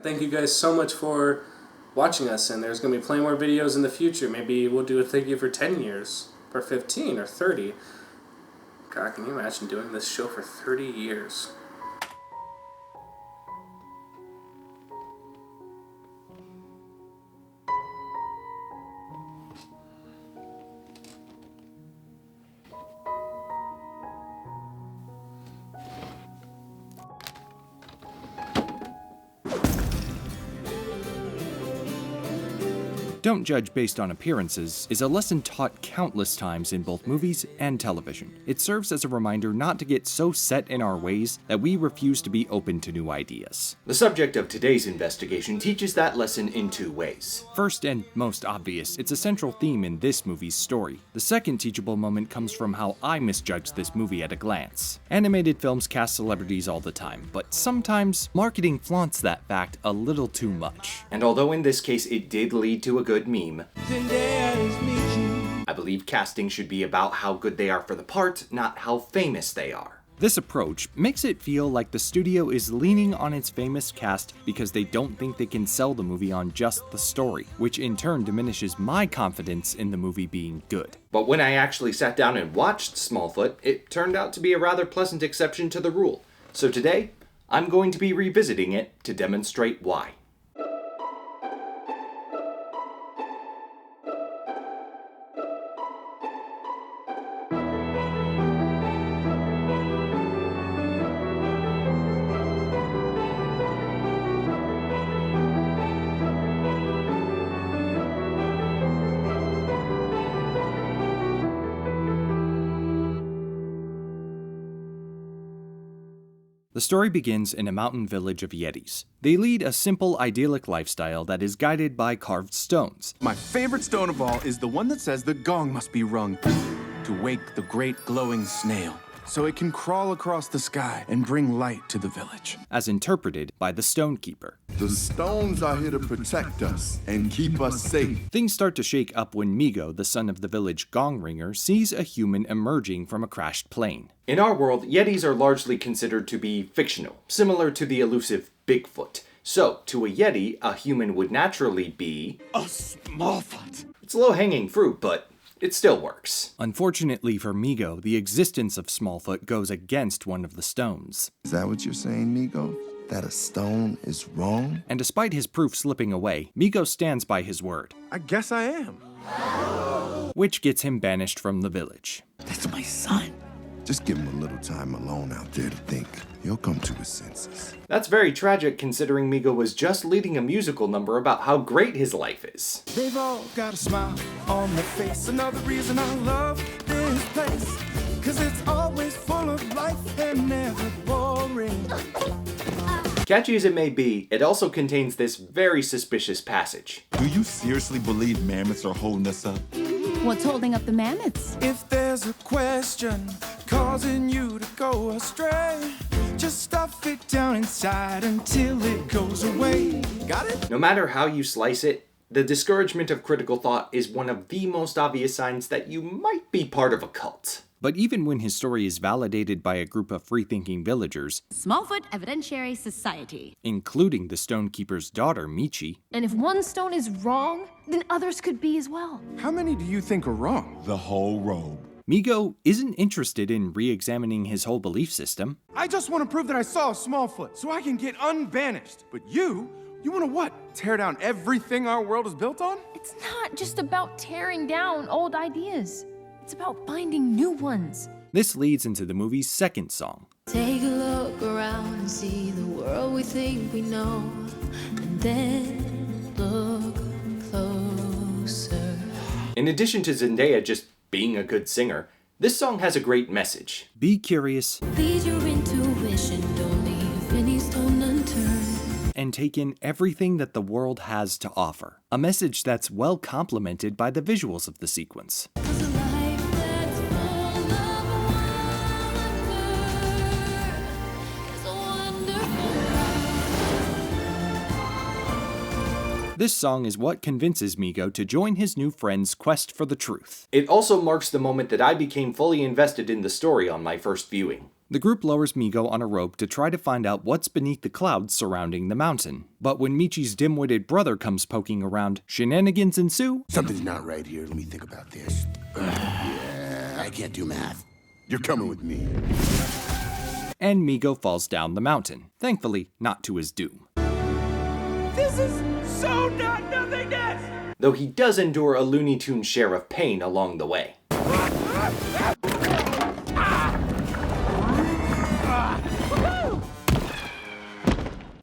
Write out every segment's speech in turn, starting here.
Thank you guys so much for watching us, and there's going to be plenty more videos in the future. Maybe we'll do a thank you for 10 years, or 15, or 30. God, can you imagine doing this show for 30 years? Don't judge based on appearances is a lesson taught countless times in both movies and television. It serves as a reminder not to get so set in our ways that we refuse to be open to new ideas. The subject of today's investigation teaches that lesson in two ways. First and most obvious, it's a central theme in this movie's story. The second teachable moment comes from how I misjudged this movie at a glance. Animated films cast celebrities all the time, but sometimes marketing flaunts that fact a little too much. And although in this case it did lead to a good meme, I believe casting should be about how good they are for the part, not how famous they are. This approach makes it feel like the studio is leaning on its famous cast because they don't think they can sell the movie on just the story, which in turn diminishes my confidence in the movie being good. But when I actually sat down and watched Smallfoot, it turned out to be a rather pleasant exception to the rule. So today, I'm going to be revisiting it to demonstrate why. The story begins in a mountain village of yetis. They lead a simple, idyllic lifestyle that is guided by carved stones. My favorite stone of all is the one that says the gong must be rung to wake the great glowing snail, so it can crawl across the sky and bring light to the village. As interpreted by the stonekeeper. The stones are here to protect us and keep us safe. Things start to shake up when Migo, the son of the village gong ringer, sees a human emerging from a crashed plane. In our world, yetis are largely considered to be fictional, similar to the elusive Bigfoot. So, to a yeti, a human would naturally be A Smallfoot. It's low-hanging fruit, but it still works. Unfortunately for Migo, the existence of Smallfoot goes against one of the stones. Is that what you're saying, Migo? That a stone is wrong? And despite his proof slipping away, Migo stands by his word, I guess I am. which gets him banished from the village. That's my son. Just give him a little time alone out there to think. He'll come to his senses. That's very tragic considering Migo was just leading a musical number about how great his life is. They've all got a smile on their face. Another reason I love this place, 'cause it's always full of life and never boring. Catchy as it may be, it also contains this very suspicious passage. Do you seriously believe mammoths are holding us up? What's holding up the mammoths? If there's a question causing you to go astray, just stuff it down inside until it goes away. Got it? No matter how you slice it, the discouragement of critical thought is one of the most obvious signs that you might be part of a cult. But even when his story is validated by a group of free-thinking villagers, Smallfoot Evidentiary Society. including the stonekeeper's daughter, Michi, And if one stone is wrong, then others could be as well. How many do you think are wrong? The whole robe. Migo isn't interested in re-examining his whole belief system. I just want to prove that I saw a Smallfoot so I can get unbanished. But you want to what? Tear down everything our world is built on? It's not just about tearing down old ideas. It's about finding new ones. This leads into the movie's second song. Take a look around and see the world we think we know, and then look closer. In addition to Zendaya just being a good singer, this song has a great message. Be curious Lead your intuition, don't leave any stone unturned. and take in everything that the world has to offer. A message that's well complemented by the visuals of the sequence. 'Cause a life that's full of wonder is a wonderful. This song is what convinces Migo to join his new friend's quest for the truth. It also marks the moment that I became fully invested in the story on my first viewing. The group lowers Migo on a rope to try to find out what's beneath the clouds surrounding the mountain. But when Michi's dim-witted brother comes poking around, shenanigans ensue. Something's not right here. Let me think about this. Yeah, I can't do math. You're coming with me. And Migo falls down the mountain, thankfully not to his doom. This is so not nothingness! Though he does endure a Looney Tunes share of pain along the way.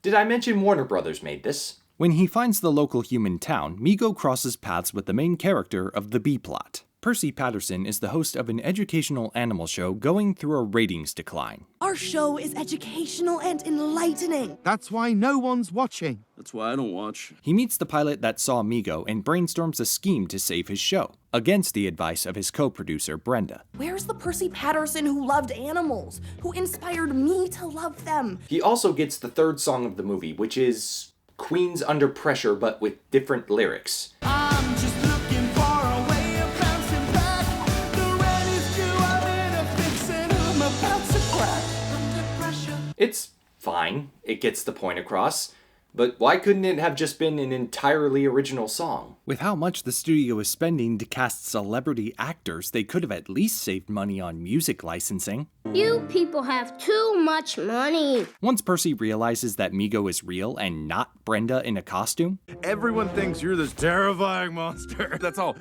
Did I mention Warner Brothers made this? When he finds the local human town, Migo crosses paths with the main character of the B-plot. Percy Patterson is the host of an educational animal show going through a ratings decline. Our show is educational and enlightening. That's why no one's watching. That's why I don't watch. He meets the pilot that saw Migo and brainstorms a scheme to save his show, against the advice of his co-producer Brenda. Where's the Percy Patterson who loved animals, who inspired me to love them? He also gets the third song of the movie, which is Queen's Under Pressure, but with different lyrics. I'm just looking for a way of bouncing back. The rent is due, I'm in a fix and I'm about to crack. Under pressure. It's fine, it gets the point across, but why couldn't it have just been an entirely original song? With how much the studio is spending to cast celebrity actors, they could have at least saved money on music licensing. You people have too much money. Once Percy realizes that Migo is real and not Brenda in a costume, Everyone thinks you're this terrifying monster. That's all.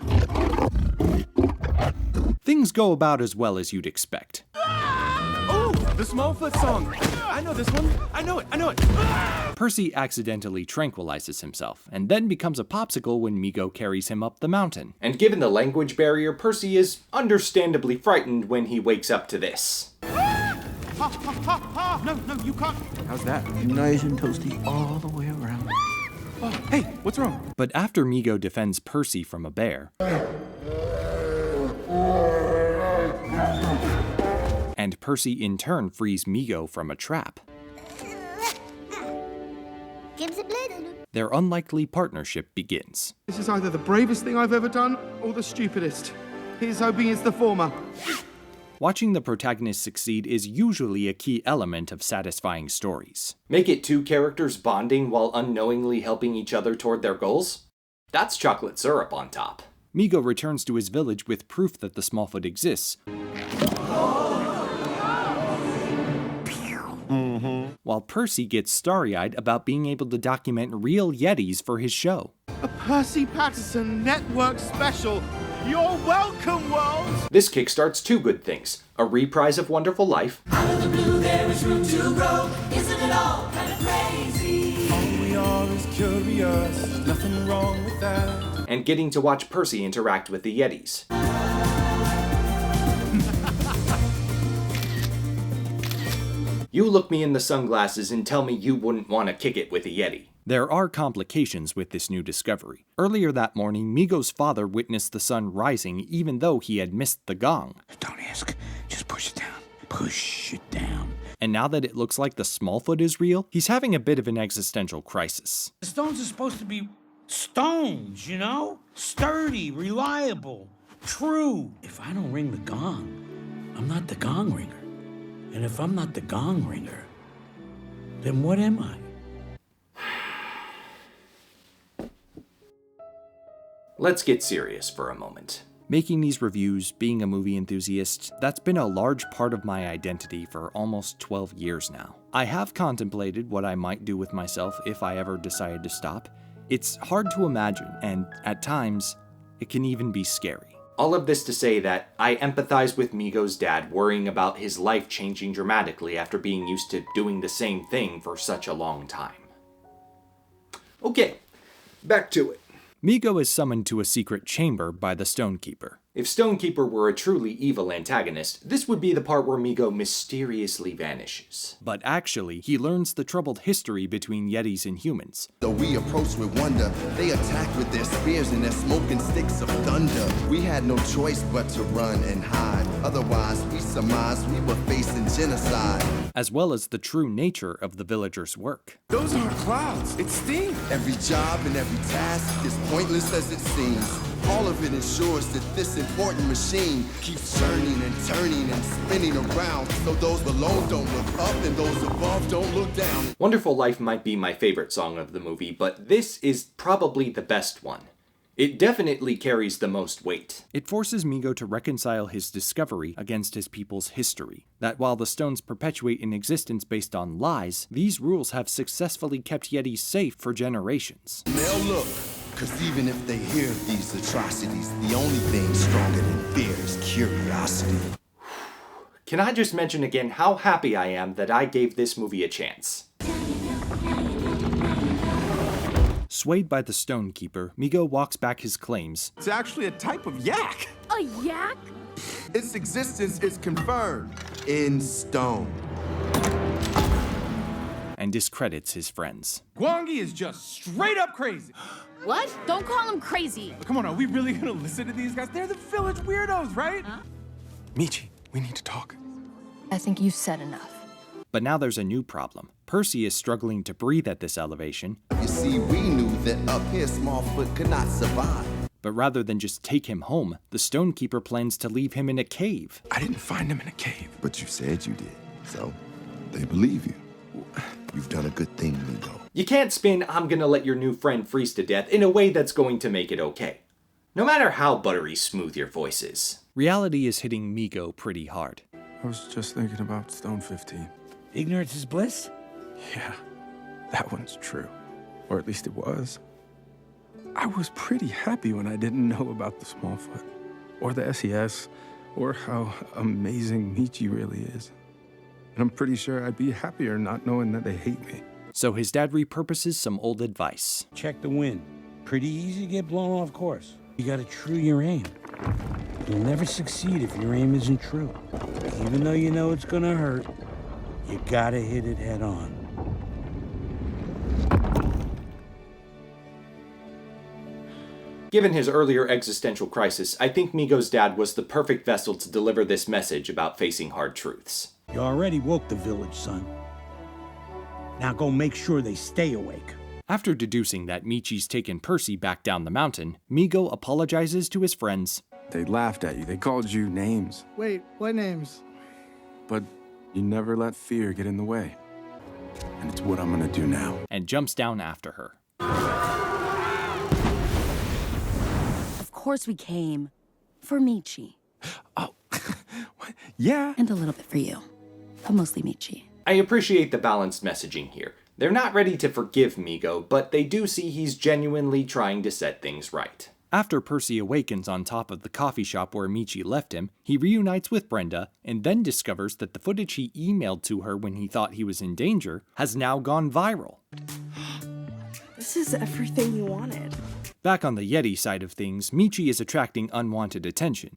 things go about as well as you'd expect. Oh, the Smallfoot song. I know this one. I know it. Percy accidentally tranquilizes himself, and then becomes a popsicle when Migo carries him up the mountain. And given the language barrier, Percy is understandably frightened when he wakes up to this. No, you can't. How's that? Nice and toasty all the way around. Oh, hey, what's wrong? But after Migo defends Percy from a bear, and Percy in turn frees Migo from a trap, their unlikely partnership begins. This is either the bravest thing I've ever done or the stupidest. Here's hoping it's the former. Watching the protagonist succeed is usually a key element of satisfying stories. Make it two characters bonding while unknowingly helping each other toward their goals? That's chocolate syrup on top. Migo returns to his village with proof that the Smallfoot exists, while Percy gets starry-eyed about being able to document real yetis for his show. A Percy Patterson Network special. You're welcome, world! This kickstarts two good things. A reprise of Wonderful Life, Out of the blue there is room to grow. Isn't it all kind of crazy? All we are is curious. Nothing wrong with that. and getting to watch Percy interact with the yetis. You look me in the sunglasses and tell me you wouldn't want to kick it with a yeti. There are complications with this new discovery. Earlier that morning, Migo's father witnessed the sun rising even though he had missed the gong. Don't ask. Just push it down. Push it down. And now that it looks like the Smallfoot is real, he's having a bit of an existential crisis. The stones are supposed to be stones, you know? Sturdy, reliable, true. If I don't ring the gong, I'm not the gong ringer. And if I'm not the gong ringer, then what am I? Let's get serious for a moment. Making these reviews, being a movie enthusiast, that's been a large part of my identity for almost 12 years now. I have contemplated what I might do with myself if I ever decided to stop. It's hard to imagine, and at times, it can even be scary. All of this to say that I empathize with Migo's dad worrying about his life changing dramatically after being used to doing the same thing for such a long time. Okay, back to it. Migo is summoned to a secret chamber by the stonekeeper. If Stonekeeper were a truly evil antagonist, this would be the part where Migo mysteriously vanishes. But actually, he learns the troubled history between yetis and humans. Though we approach with wonder, they attack with their spears and their smoking sticks of thunder. We had no choice but to run and hide. Otherwise, we surmised we were facing genocide. As well as the true nature of the villagers' work. Those aren't clouds, it's steam. Every job and every task is pointless as it seems. All of it ensures that this important machine keeps churning and turning and spinning around, so those below don't look up and those above don't look down. Wonderful Life might be my favorite song of the movie, but this is probably the best one. It definitely carries the most weight. It forces Migo to reconcile his discovery against his people's history. That while the stones perpetuate an existence based on lies, these rules have successfully kept Yetis safe for generations. Now look, because even if they hear these atrocities, the only thing stronger than fear is curiosity. Can I just mention again how happy I am that I gave this movie a chance? Swayed by the stonekeeper, Migo walks back his claims. It's actually a type of yak. A yak? Its existence is confirmed in stone. And discredits his friends. Gwangi is just straight up crazy. What? Don't call him crazy. Come on, are we really gonna listen to these guys? They're the village weirdos, right? Huh? Michi, we need to talk. I think you said enough. But now there's a new problem. Percy is struggling to breathe at this elevation. You see, we knew that up here Smallfoot could not survive. But rather than just take him home, the stonekeeper plans to leave him in a cave. I didn't find him in a cave. But you said you did, so they believe you. You've done a good thing, Migo. You can't spin "I'm gonna let your new friend freeze to death" in a way that's going to make it okay. No matter how buttery smooth your voice is. Reality is hitting Migo pretty hard. I was just thinking about Stone 15. Ignorance is bliss? Yeah, that one's true. Or at least it was. I was pretty happy when I didn't know about the Smallfoot, or the SES, or how amazing Michi really is. And I'm pretty sure I'd be happier not knowing that they hate me. So his dad repurposes some old advice. Check the wind. Pretty easy to get blown off course. You gotta true your aim. You'll never succeed if your aim isn't true. Even though you know it's gonna hurt, you gotta hit it head on. Given his earlier existential crisis, I think Migo's dad was the perfect vessel to deliver this message about facing hard truths. You already woke the village, son. Now go make sure they stay awake. After deducing that Michi's taken Percy back down the mountain, Migo apologizes to his friends. They laughed at you. They called you names. Wait, what names? But you never let fear get in the way. And it's what I'm gonna do now. And jumps down after her. Of course we came. For Michi. Oh, yeah. And a little bit for you. But mostly Michi. I appreciate the balanced messaging here. They're not ready to forgive Migo, but they do see he's genuinely trying to set things right. After Percy awakens on top of the coffee shop where Michi left him, he reunites with Brenda and then discovers that the footage he emailed to her when he thought he was in danger has now gone viral. This is everything you wanted. Back on the Yeti side of things, Michi is attracting unwanted attention.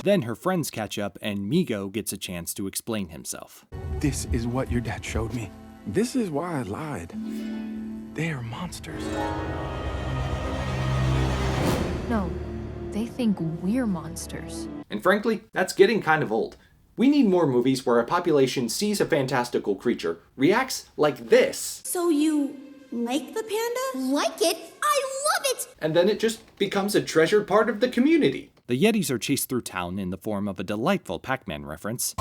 Then her friends catch up and Migo gets a chance to explain himself. This is what your dad showed me. This is why I lied. They are monsters. No, they think we're monsters. And frankly, that's getting kind of old. We need more movies where a population sees a fantastical creature, reacts like this. So you like the panda? Like it? I love it! And then it just becomes a treasured part of the community. The Yetis are chased through town in the form of a delightful Pac-Man reference,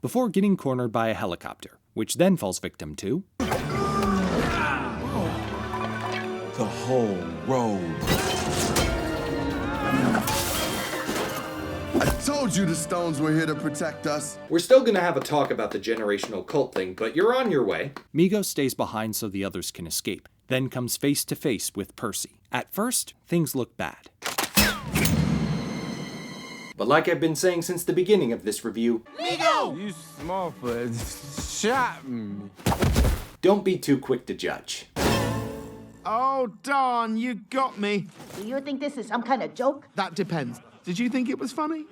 before getting cornered by a helicopter, which then falls victim to the whole road. I told you the stones were here to protect us. We're still gonna have a talk about the generational cult thing, but you're on your way. Migo stays behind so the others can escape, then comes face to face with Percy. At first, things look bad. But like I've been saying since the beginning of this review, Migo! You Smallfoot shot me. Don't be too quick to judge. Oh, darn, you got me. Do you think this is some kind of joke? That depends. Did you think it was funny?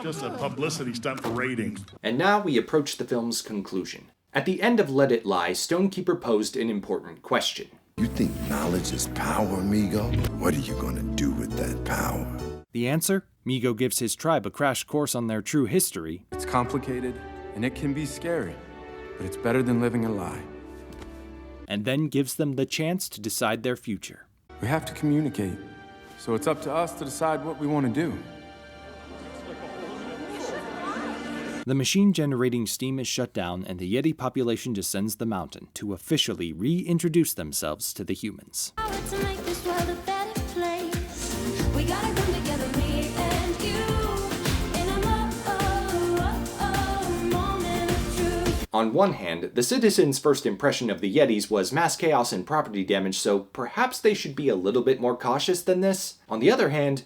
Just a publicity stunt for ratings. And now we approach the film's conclusion. At the end of Let It Lie, Stonekeeper posed an important question. You think knowledge is power, Migo? What are you gonna do with that power? The answer? Migo gives his tribe a crash course on their true history. It's complicated, and it can be scary, but it's better than living a lie. and then gives them the chance to decide their future. We have to communicate, so it's up to us to decide what we want to do. The machine generating steam is shut down, and the Yeti population descends the mountain to officially reintroduce themselves to the humans. On one hand, the citizens' first impression of the Yetis was mass chaos and property damage, so perhaps they should be a little bit more cautious than this. On the other hand,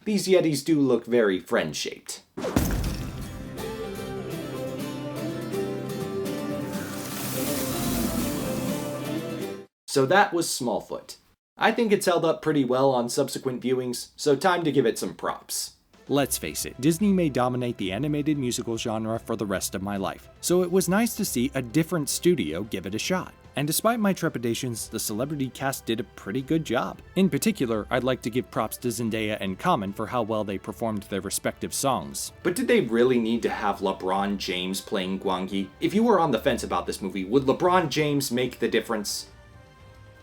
these Yetis do look very friend-shaped. So that was Smallfoot. I think it's held up pretty well on subsequent viewings, so time to give it some props. Let's face it, Disney may dominate the animated musical genre for the rest of my life, so it was nice to see a different studio give it a shot. And despite my trepidations, the celebrity cast did a pretty good job. In particular, I'd like to give props to Zendaya and Common for how well they performed their respective songs. But did they really need to have LeBron James playing Gwangi? If you were on the fence about this movie, would LeBron James make the difference?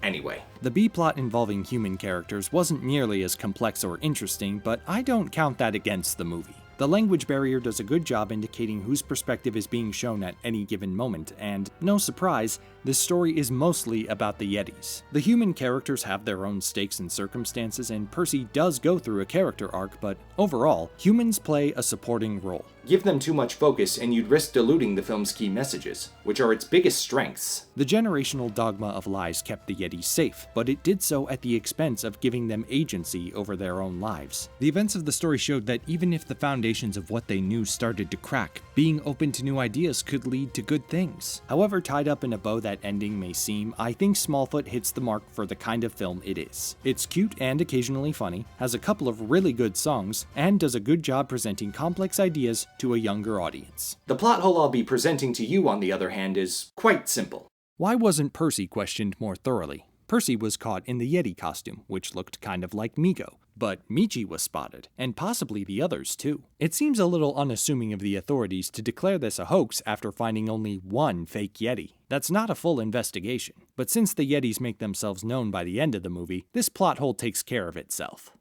Anyway. The B-plot involving human characters wasn't nearly as complex or interesting, but I don't count that against the movie. The language barrier does a good job indicating whose perspective is being shown at any given moment, and no surprise, this story is mostly about the Yetis. The human characters have their own stakes and circumstances, and Percy does go through a character arc, but overall, humans play a supporting role. Give them too much focus and you'd risk diluting the film's key messages, which are its biggest strengths. The generational dogma of lies kept the Yetis safe, but it did so at the expense of giving them agency over their own lives. The events of the story showed that even if the foundations of what they knew started to crack, being open to new ideas could lead to good things. However tied up in a bow that ending may seem, I think Smallfoot hits the mark for the kind of film it is. It's cute and occasionally funny, has a couple of really good songs, and does a good job presenting complex ideas to a younger audience. The plot hole I'll be presenting to you, on the other hand, is quite simple. Why wasn't Percy questioned more thoroughly? Percy was caught in the Yeti costume, which looked kind of like Migo, but Michi was spotted, and possibly the others too. It seems a little unassuming of the authorities to declare this a hoax after finding only one fake Yeti. That's not a full investigation, but since the Yetis make themselves known by the end of the movie, this plot hole takes care of itself.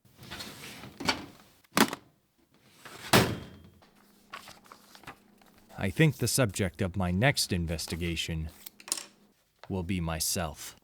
I think the subject of my next investigation will be myself.